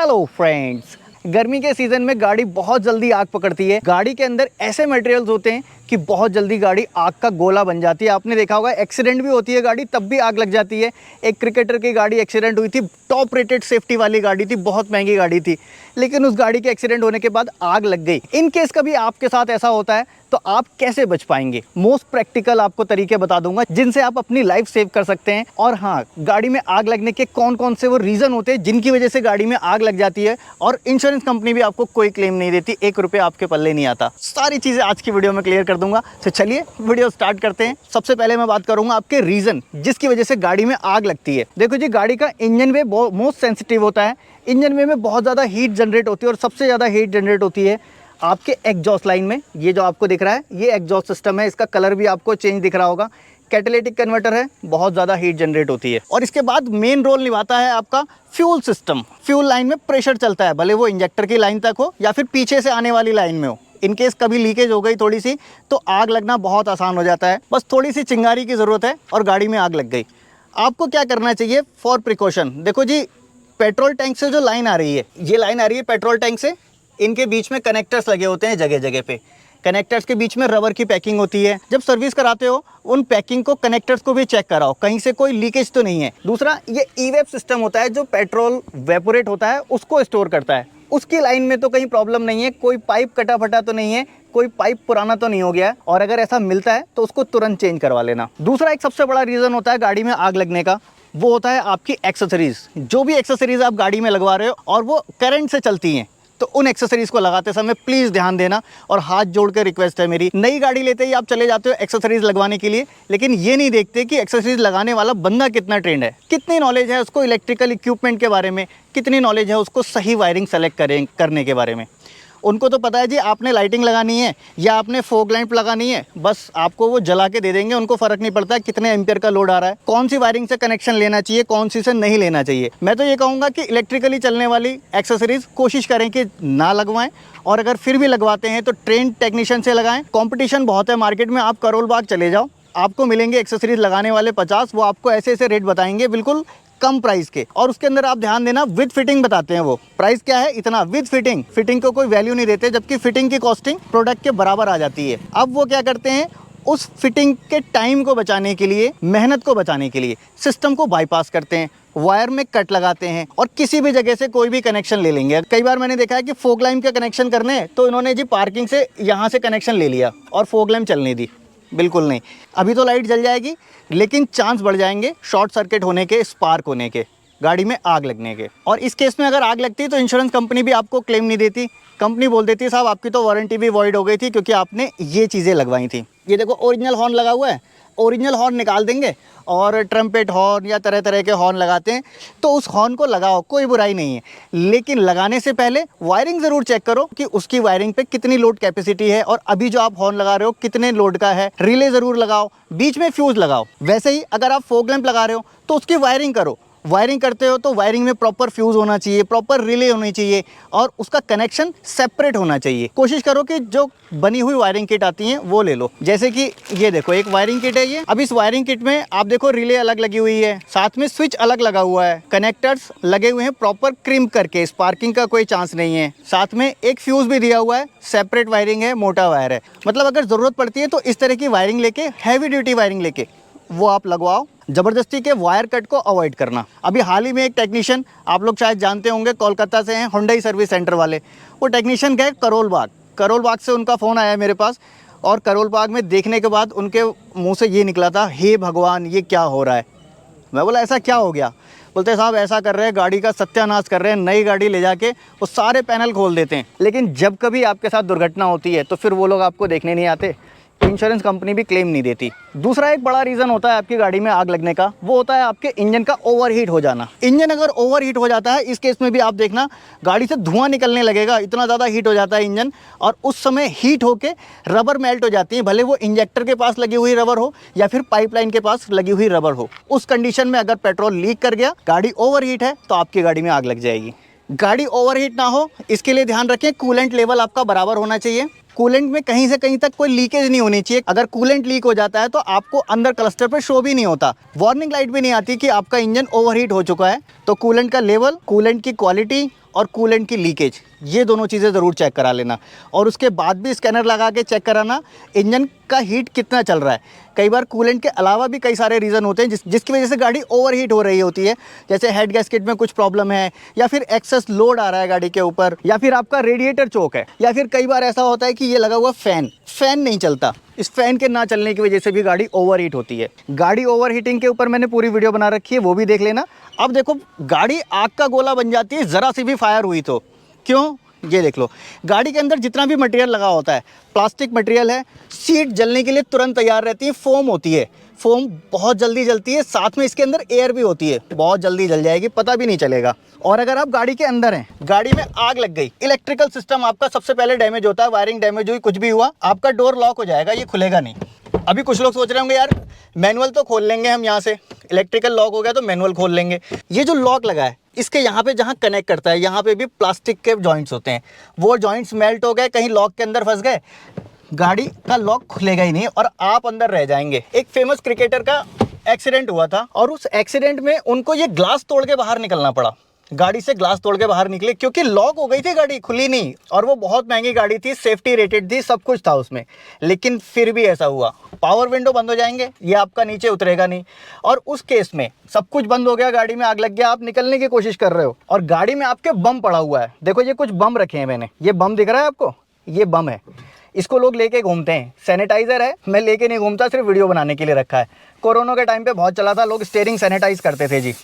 Hello friends, गर्मी के season में गाड़ी बहुत जल्दी आग पकड़ती है। गाड़ी के अंदर ऐसे मटेरियल्स होते हैं कि बहुत जल्दी गाड़ी आग का गोला बन जाती है। आपने देखा होगा, एक्सीडेंट भी होती है गाड़ी, तब भी आग लग जाती है। एक क्रिकेटर की गाड़ी एक्सीडेंट हुई थी, टॉप रेटेड सेफ्टी वाली गाड़ी थी, बहुत महंगी गाड़ी थी, लेकिन उस गाड़ी के एक्सीडेंट होने के बाद आग लग गई। इन केस कभी आपके साथ ऐसा होता है तो आप कैसे बच पाएंगे? मोस्ट प्रैक्टिकल आपको तरीके बता दूंगा जिनसे आप अपनी लाइफ सेव कर सकते हैं। और हाँ, गाड़ी में आग लगने के कौन कौन से वो रीजन होते हैं जिनकी वजह से गाड़ी में आग लग जाती है, और इंश्योरेंस कंपनी भी आपको कोई क्लेम नहीं देती, 1 रुपया आपके पल्ले नहीं आता। सारी चीजें आज की वीडियो में क्लियर कर दूंगा। तो चलिए वीडियो स्टार्ट करते हैं। सबसे पहले मैं बात करूंगा आपके रीजन जिसकी वजह से गाड़ी में आग लगती है। देखो जी, गाड़ी का इंजन वे मोस्ट सेंसिटिव होता है। इंजन वे में बहुत ज़्यादा हीट जनरेट होती है, और सबसे ज़्यादा हीट जनरेट होती है आपके एग्जॉस्ट लाइन में। ये जो आपको दिख रहा है, ये एग्जॉस्ट सिस्टम है। इसका कलर भी आपको चेंज दिख रहा होगा। कैटालिटिक कन्वर्टर है, बहुत ज़्यादा हीट जनरेट होती है। और इसके बाद मेन रोल निभाता है आपका फ्यूल सिस्टम। फ्यूल लाइन में प्रेशर चलता है, भले वो इंजेक्टर की लाइन तक हो या फिर पीछे से आने वाली लाइन में हो। इनकेस कभी लीकेज हो गई थोड़ी सी, तो आग लगना बहुत आसान हो जाता है। बस थोड़ी सी चिंगारी की ज़रूरत है और गाड़ी में आग लग गई। आपको क्या करना चाहिए फॉर प्रिकॉशन? देखो जी, पेट्रोल टैंक से जो लाइन आ रही है, ये लाइन आ रही है पेट्रोल टैंक से। इनके बीच में कनेक्टर्स लगे होते हैं जगह जगह पे। कनेक्टर्स के बीच में रबर की पैकिंग होती है। जब सर्विस कराते हो, उन पैकिंग को, कनेक्टर्स को भी चेक कराओ, कहीं से कोई लीकेज तो नहीं है। दूसरा, ये ई-वेप सिस्टम होता है जो पेट्रोल वेपोरेट होता है उसको स्टोर करता है। उसकी लाइन में तो कहीं प्रॉब्लम नहीं है, कोई पाइप कटा फटा तो नहीं है, कोई पाइप पुराना तो नहीं हो गया है, और अगर ऐसा मिलता है तो उसको तुरंत चेंज करवा लेना। दूसरा एक सबसे बड़ा रीज़न होता है गाड़ी में आग लगने का, वो होता है आपकी एक्सेसरीज। जो भी एक्सेसरीज आप गाड़ी में लगवा रहे हो और वो करंट से चलती हैं, तो उन एक्सेसरीज को लगाते समय प्लीज़ ध्यान देना। और हाथ जोड़ कर रिक्वेस्ट है मेरी, नई गाड़ी लेते ही आप चले जाते हो एक्सेसरीज लगवाने के लिए, लेकिन ये नहीं देखते कि एक्सेसरीज लगाने वाला बंदा कितना ट्रेंड है, कितनी नॉलेज है उसको इलेक्ट्रिकल इक्विपमेंट के बारे में, कितनी नॉलेज है उसको सही वायरिंग सेलेक्ट करने के बारे में। उनको तो पता है जी, आपने लाइटिंग लगानी है या आपने फॉग लैंप लगानी है, बस आपको वो जला के दे देंगे। उनको फ़र्क नहीं पड़ता है कितने एम्पियर का लोड आ रहा है, कौन सी वायरिंग से कनेक्शन लेना चाहिए, कौन सी से नहीं लेना चाहिए। मैं तो ये कहूँगा कि इलेक्ट्रिकली चलने वाली एक्सेसरीज कोशिश करें कि ना लगवाएं, और अगर फिर भी लगवाते हैं तो ट्रेंड टेक्नीशियन से लगाएं। कॉम्पिटिशन बहुत है मार्केट में। आप करोल बाग चले जाओ, आपको मिलेंगे एक्सेसरीज लगाने वाले 50। वो आपको ऐसे ऐसे रेट बताएंगे बिल्कुल कम प्राइस के, और उसके अंदर आप ध्यान देना विद फिटिंग बताते हैं। वो प्राइस क्या है, इतना विद फिटिंग। फिटिंग को कोई वैल्यू नहीं देते, जबकि फिटिंग की कॉस्टिंग प्रोडक्ट के बराबर आ जाती है। अब वो क्या करते हैं, उस फिटिंग के टाइम को बचाने के लिए, मेहनत को बचाने के लिए सिस्टम को बाईपास करते हैं, वायर में कट लगाते हैं, और किसी भी जगह से कोई भी कनेक्शन ले लेंगे। कई बार मैंने देखा है कि फोक लाइन का कनेक्शन करने हैं तो इन्होंने जी पार्किंग से यहाँ से कनेक्शन ले लिया और फोक लाइन चलने दी। बिल्कुल नहीं, अभी तो लाइट जल जाएगी, लेकिन चांस बढ़ जाएंगे शॉर्ट सर्किट होने के, स्पार्क होने के, गाड़ी में आग लगने के। और इस केस में अगर आग लगती है तो इंश्योरेंस कंपनी भी आपको क्लेम नहीं देती। कंपनी बोल देती है साहब आपकी तो वारंटी भी वॉइड हो गई थी क्योंकि आपने ये चीज़ें लगवाई थी। ये देखो, ओरिजिनल हॉर्न लगा हुआ है, ओरिजिनल हॉर्न निकाल देंगे और ट्रम्पेट हॉर्न या तरह तरह के हॉर्न लगाते हैं, तो उस हॉर्न को लगाओ, कोई बुराई नहीं है। लेकिन लगाने से पहले वायरिंग ज़रूर चेक करो कि उसकी वायरिंग पे कितनी लोड कैपेसिटी है, और अभी जो आप हॉर्न लगा रहे हो कितने लोड का है। रिले ज़रूर लगाओ, बीच में फ्यूज़ लगाओ। वैसे ही अगर आप फॉग लैंप लगा रहे हो तो उसकी वायरिंग करो। वायरिंग करते हो तो वायरिंग में प्रॉपर फ्यूज़ होना चाहिए, प्रॉपर रिले होनी चाहिए, और उसका कनेक्शन सेपरेट होना चाहिए। कोशिश करो कि जो बनी हुई वायरिंग किट आती हैं वो ले लो। जैसे कि ये देखो, एक वायरिंग किट है ये। अब इस वायरिंग किट में आप देखो, रिले अलग लगी हुई है, साथ में स्विच अलग लगा हुआ है, कनेक्टर्स लगे हुए हैं प्रॉपर क्रिम्प करके, स्पार्किंग का कोई चांस नहीं है। साथ में एक फ्यूज़ भी दिया हुआ है, सेपरेट वायरिंग है, मोटा वायर है। मतलब अगर ज़रूरत पड़ती है तो इस तरह की वायरिंग लेके, हैवी ड्यूटी वायरिंग लेके वो आप लगवाओ। ज़बरदस्ती के वायर कट को अवॉइड करना। अभी हाल ही में एक टेक्नीशियन, आप लोग शायद जानते होंगे, कोलकाता से हैं, हुंडई सर्विस सेंटर वाले। वो टेक्नीशियन गए करोल बाग। करोल बाग से उनका फ़ोन आया मेरे पास, और करोल बाग में देखने के बाद उनके मुंह से ये निकला था, हे भगवान ये क्या हो रहा है। मैं बोला ऐसा क्या हो गया? बोलते साहब ऐसा कर रहे हैं, गाड़ी का सत्यानाश कर रहे हैं, नई गाड़ी ले जाके वो सारे पैनल खोल देते हैं। लेकिन जब कभी आपके साथ दुर्घटना होती है तो फिर वो लोग आपको देखने नहीं आते, इंश्योरेंस कंपनी भी क्लेम नहीं देती। दूसरा एक बड़ा रीज़न होता है आपकी गाड़ी में आग लगने का, वो होता है आपके इंजन का ओवरहीट हो जाना। इंजन अगर ओवरहीट हो जाता है, इस केस में भी आप देखना गाड़ी से धुआं निकलने लगेगा, इतना ज़्यादा हीट हो जाता है इंजन, और उस समय हीट होके रबर मेल्ट हो जाती है, भले वो इंजेक्टर के पास लगी हुई रबर हो या फिर पाइपलाइन के पास लगी हुई रबर हो। उस कंडीशन में अगर पेट्रोल लीक कर गया, गाड़ी ओवरहीट है, तो आपकी गाड़ी में आग लग जाएगी। गाड़ी ओवरहीट ना हो इसके लिए ध्यान रखें, कूलेंट लेवल आपका बराबर होना चाहिए। कूलेंट में कहीं से कहीं तक कोई लीकेज नहीं होनी चाहिए। अगर कूलेंट लीक हो जाता है तो आपको अंदर क्लस्टर पे शो भी नहीं होता, वार्निंग लाइट भी नहीं आती कि आपका इंजन ओवरहीट हो चुका है। तो कूलेंट का लेवल, कूलेंट की क्वालिटी और कूलेंट की लीकेज, ये दोनों चीज़ें ज़रूर चेक करा लेना। और उसके बाद भी स्कैनर लगा के चेक कराना इंजन का हीट कितना चल रहा है। कई बार कूलेंट के अलावा भी कई सारे रीज़न होते हैं जिसकी वजह से गाड़ी ओवर हीट हो रही होती है, जैसे हेड गैस्केट में कुछ प्रॉब्लम है, या फिर एक्सेस लोड आ रहा है गाड़ी के ऊपर, या फिर आपका रेडिएटर चोक है, या फिर कई बार ऐसा होता है कि ये लगा हुआ फ़ैन नहीं चलता। इस फ़ैन के ना चलने की वजह से भी गाड़ी ओवर हीट होती है। गाड़ी ओवर हीटिंग के ऊपर मैंने पूरी वीडियो बना रखी है, वो भी देख लेना। अब देखो गाड़ी आग का गोला बन जाती है ज़रा सी भी फायर हुई तो। क्यों? ये देख लो, गाड़ी के अंदर जितना भी मटेरियल लगा होता है प्लास्टिक मटेरियल है, सीट जलने के लिए तुरंत तैयार रहती है। फोम होती है, फोम बहुत जल्दी जलती है, साथ में इसके अंदर एयर भी होती है, बहुत जल्दी जल जाएगी, पता भी नहीं चलेगा। और अगर आप गाड़ी के अंदर हैं, गाड़ी में आग लग गई, इलेक्ट्रिकल सिस्टम आपका सबसे पहले डैमेज होता है। वायरिंग डैमेज हुई, कुछ भी हुआ, आपका डोर लॉक हो जाएगा, ये खुलेगा नहीं। अभी कुछ लोग सोच रहे होंगे यार मैनुअल तो खोल लेंगे हम, यहाँ से इलेक्ट्रिकल लॉक हो गया तो मैनुअल खोल लेंगे। ये जो लॉक लगा है इसके यहाँ पे जहाँ कनेक्ट करता है, यहाँ पे भी प्लास्टिक के जॉइंट्स होते हैं, वो जॉइंट्स मेल्ट हो गए, कहीं लॉक के अंदर फंस गए, गाड़ी का लॉक खुलेगा ही नहीं और आप अंदर रह जाएंगे। एक फेमस क्रिकेटर का एक्सीडेंट हुआ था और उस एक्सीडेंट में उनको ये ग्लास तोड़ के बाहर निकलना पड़ा। गाड़ी से ग्लास तोड़ के बाहर निकले क्योंकि लॉक हो गई थी, गाड़ी खुली नहीं, और वो बहुत महंगी गाड़ी थी, सेफ्टी रेटेड थी, सब कुछ था उसमें, लेकिन फिर भी ऐसा हुआ। पावर विंडो बंद हो जाएंगे, ये आपका नीचे उतरेगा नहीं, और उस केस में सब कुछ बंद हो गया, गाड़ी में आग लग गया, आप निकलने की कोशिश कर रहे हो और गाड़ी में आपके बम पड़ा हुआ है। देखो ये कुछ बम रखे हैं मैंने, ये बम दिख रहा है आपको, ये बम है, इसको लोग लेके घूमते हैं। सैनिटाइजर है, मैं लेके नहीं घूमता, सिर्फ वीडियो बनाने के लिए रखा है। कोरोना के टाइम पे बहुत चला था, लोग स्टीयरिंग सैनिटाइज करते थे जी।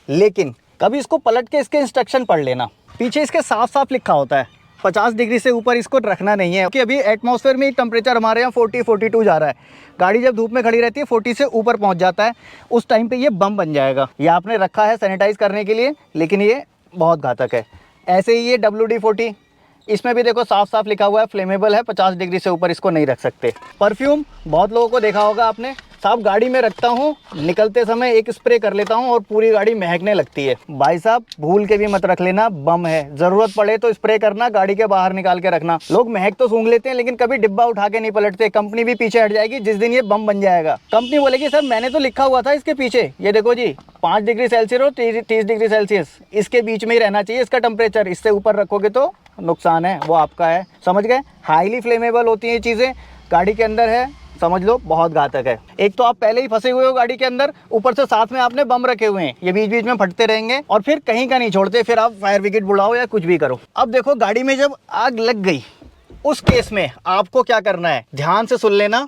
लेकिन कभी इसको पलट के इसके इंस्ट्रक्शन पढ़ लेना, पीछे इसके साफ साफ लिखा होता है 50 डिग्री से ऊपर इसको रखना नहीं है, क्योंकि अभी एटमॉस्फेयर में टेम्परेचर हमारे यहाँ 40-42 जा रहा है। गाड़ी जब धूप में खड़ी रहती है 40 से ऊपर पहुँच जाता है, उस टाइम पे ये बम बन जाएगा। ये आपने रखा है सैनिटाइज करने के लिए, लेकिन ये बहुत घातक है। ऐसे ही ये WD-40, इसमें भी देखो साफ साफ लिखा हुआ है फ्लेमेबल है, 50 डिग्री से ऊपर इसको नहीं रख सकते। परफ्यूम बहुत लोगों को देखा होगा आपने, साहब गाड़ी में रखता हूँ, निकलते समय एक स्प्रे कर लेता हूँ और पूरी गाड़ी महकने लगती है। भाई साहब भूल के भी मत रख लेना, बम है, ज़रूरत पड़े तो स्प्रे करना, गाड़ी के बाहर निकाल के रखना। लोग महक तो सूंघ लेते हैं लेकिन कभी डिब्बा उठा के नहीं पलटते, कंपनी भी पीछे हट जाएगी जिस दिन ये बम बन जाएगा। कंपनी बोलेगी सर मैंने तो लिखा हुआ था इसके पीछे, ये देखो जी 5 डिग्री सेल्सियस और 30 डिग्री सेल्सियस, इसके बीच में ही रहना चाहिए इसका टेम्परेचर, इससे ऊपर रखोगे तो नुकसान है, वो आपका है। समझ गए? हाईली फ्लेमेबल होती हैं ये चीज़ें, गाड़ी के अंदर है, समझ लो बहुत घातक है। एक तो आप पहले ही फंसे हुए हो गाड़ी के अंदर, ऊपर से साथ में आपने बम रखे हुए हैं, ये बीच बीच में फटते रहेंगे और फिर कहीं का नहीं छोड़ते, फिर आप फायर ब्रिगेड बुलाओ या कुछ भी करो। अब देखो गाड़ी में जब आग लग गई, उस केस में आपको क्या करना है, ध्यान से सुन लेना।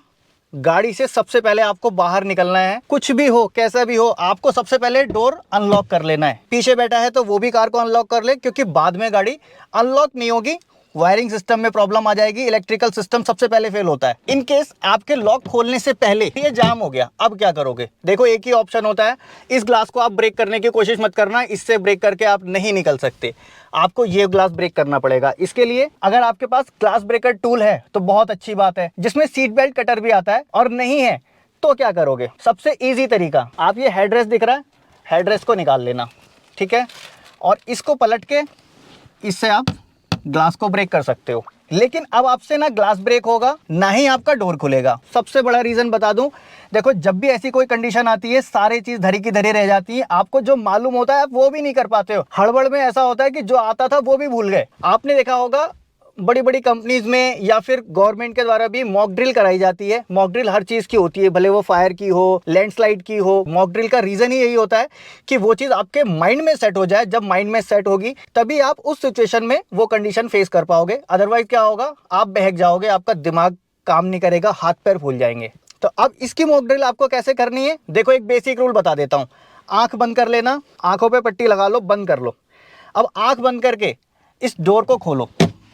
गाड़ी से सबसे पहले आपको बाहर निकलना है, कुछ भी हो कैसा भी हो, आपको सबसे पहले डोर अनलॉक कर लेना है। पीछे बैठा है तो वो भी कार को अनलॉक कर ले, क्योंकि बाद में गाड़ी अनलॉक नहीं होगी, वायरिंग सिस्टम में प्रॉब्लम आ जाएगी, इलेक्ट्रिकल सिस्टम सबसे पहले फेल होता है। इन केस आपके लॉक खोलने से पहले ये जाम हो गया, अब क्या करोगे? देखो एक ही ऑप्शन होता है, इस ग्लास को आप ब्रेक करने की कोशिश मत करना, इससे ब्रेक करके आप नहीं निकल सकते, आपको ये ग्लास ब्रेक करना पड़ेगा। इसके लिए अगर आपके पास ग्लास ब्रेकर टूल है तो बहुत अच्छी बात है, जिसमें सीट बेल्ट कटर भी आता है, और नहीं है तो क्या करोगे? सबसे ईजी तरीका, आप ये हेडरेस्ट दिख रहा है, हेडरेस्ट को निकाल लेना, ठीक है, और इसको पलट के इससे आप ग्लास को ब्रेक कर सकते हो। लेकिन अब आपसे ना ग्लास ब्रेक होगा ना ही आपका डोर खुलेगा। सबसे बड़ा रीजन बता दूं, देखो जब भी ऐसी कोई कंडीशन आती है सारी चीज धरी की धरी रह जाती है, आपको जो मालूम होता है आप वो भी नहीं कर पाते हो। हड़बड़ में ऐसा होता है कि जो आता था वो भी भूल गए। आपने देखा होगा बड़ी बड़ी कंपनीज में या फिर गवर्नमेंट के द्वारा भी मॉक ड्रिल कराई जाती है। मॉक ड्रिल हर चीज़ की होती है, भले वो फायर की हो, लैंडस्लाइड की हो। मॉक ड्रिल का रीज़न ही यही होता है कि वो चीज़ आपके माइंड में सेट हो जाए। जब माइंड में सेट होगी तभी आप उस सिचुएशन में वो कंडीशन फेस कर पाओगे, अदरवाइज क्या होगा, आप बहक जाओगे, आपका दिमाग काम नहीं करेगा, हाथ पैर फूल जाएंगे। तो अब इसकी मॉक ड्रिल आपको कैसे करनी है, देखो एक बेसिक रूल बता देता हूँ। आँख बंद कर लेना, आँखों पर पट्टी लगा लो, बंद कर लो। अब आँख बंद करके इस डोर को खोलो,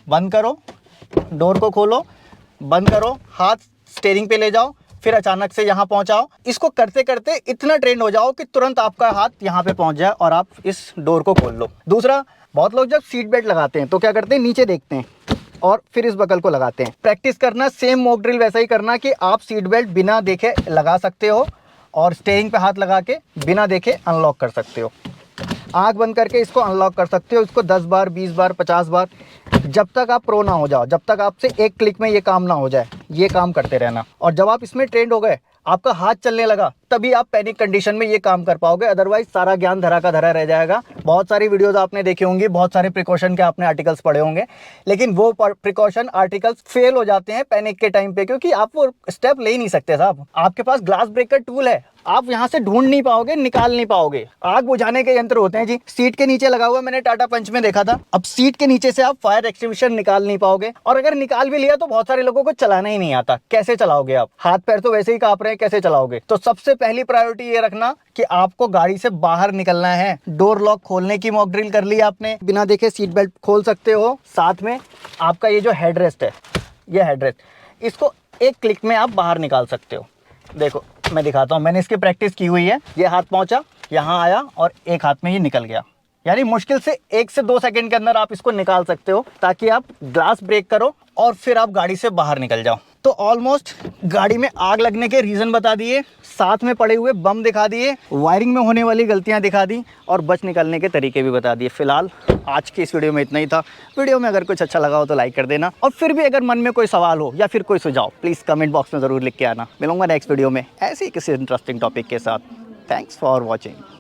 बंद करो, डोर को खोलो, बंद करो, हाथ स्टीयरिंग पे ले जाओ, फिर अचानक से यहाँ पहुँचाओ। इसको करते करते इतना ट्रेंड हो जाओ कि तुरंत आपका हाथ यहाँ पे पहुँच जाए और आप इस डोर को खोल लो। दूसरा, बहुत लोग जब सीट बेल्ट लगाते हैं तो क्या करते हैं, नीचे देखते हैं और फिर इस बकल को लगाते हैं। प्रैक्टिस करना, सेम मॉक ड्रिल वैसा ही करना कि आप सीट बेल्ट बिना देखे लगा सकते हो और स्टीयरिंग पे हाथ लगा के बिना देखे अनलॉक कर सकते हो। आंख बंद करके इसको अनलॉक कर सकते हो, इसको 10 बार, 20 बार, 50 बार, जब तक आप प्रो ना हो जाओ, जब तक आपसे एक क्लिक में ये काम ना हो जाए, ये काम करते रहना। और जब आप इसमें ट्रेंड हो गए, आपका हाथ चलने लगा, तभी आप पैनिक कंडीशन में ये काम कर पाओगे, अदरवाइज सारा ज्ञान धरा का धरा रह जाएगा। बहुत सारी वीडियोस आपने देखी होंगी, बहुत सारे प्रिकॉशन के आपने आर्टिकल्स पढ़े होंगे, लेकिन वो प्रिकॉशन आर्टिकल्स फेल हो जाते हैं पैनिक के टाइम पे, क्योंकि आप वो स्टेप ले ही नहीं सकते साहब। आपके पास ग्लास ब्रेकर टूल है, आप यहाँ से ढूंढ नहीं पाओगे, निकाल नहीं पाओगे। आग बुझाने के यंत्र होते हैं जी, सीट के नीचे लगा हुआ, मैंने टाटा पंच में देखा था। अब सीट के नीचे से आप फायर एक्सटिंग्विशर निकाल नहीं पाओगे, और अगर निकाल भी लिया तो बहुत सारे लोगों को चलाना ही नहीं आता। कैसे चलाओगे आप? हाथ पैर तो वैसे ही कांप रहे हैं, कैसे चलाओगे? तो सबसे पहली प्रायोरिटी ये रखना कि आपको गाड़ी से बाहर निकलना है। डोर लॉक खोलने की मॉक ड्रिल कर ली आपने, बिना देखे सीट बेल्ट खोल सकते हो। साथ में आपका ये जो हेडरेस्ट है, ये हेडरेस्ट, इसको एक क्लिक में आप बाहर निकाल सकते हो। देखो मैं दिखाता हूँ, मैंने इसकी प्रैक्टिस की हुई है। ये हाथ पहुंचा, यहाँ आया और एक हाथ में ये निकल गया। यानी मुश्किल से 1 से 2 सेकंड के अंदर आप इसको निकाल सकते हो, ताकि आप ग्लास ब्रेक करो और फिर आप गाड़ी से बाहर निकल जाओ। तो ऑलमोस्ट गाड़ी में आग लगने के रीज़न बता दिए, साथ में पड़े हुए बम दिखा दिए, वायरिंग में होने वाली गलतियां दिखा दी, और बच निकलने के तरीके भी बता दिए। फिलहाल आज की इस वीडियो में इतना ही था। वीडियो में अगर कुछ अच्छा लगा हो तो लाइक कर देना, और फिर भी अगर मन में कोई सवाल हो या फिर कोई सुझाव, प्लीज़ कमेंट बॉक्स में ज़रूर लिख के आना। मिलूंगा नेक्स्ट वीडियो में ऐसे ही किसी इंटरेस्टिंग टॉपिक के साथ। Thanks for watching.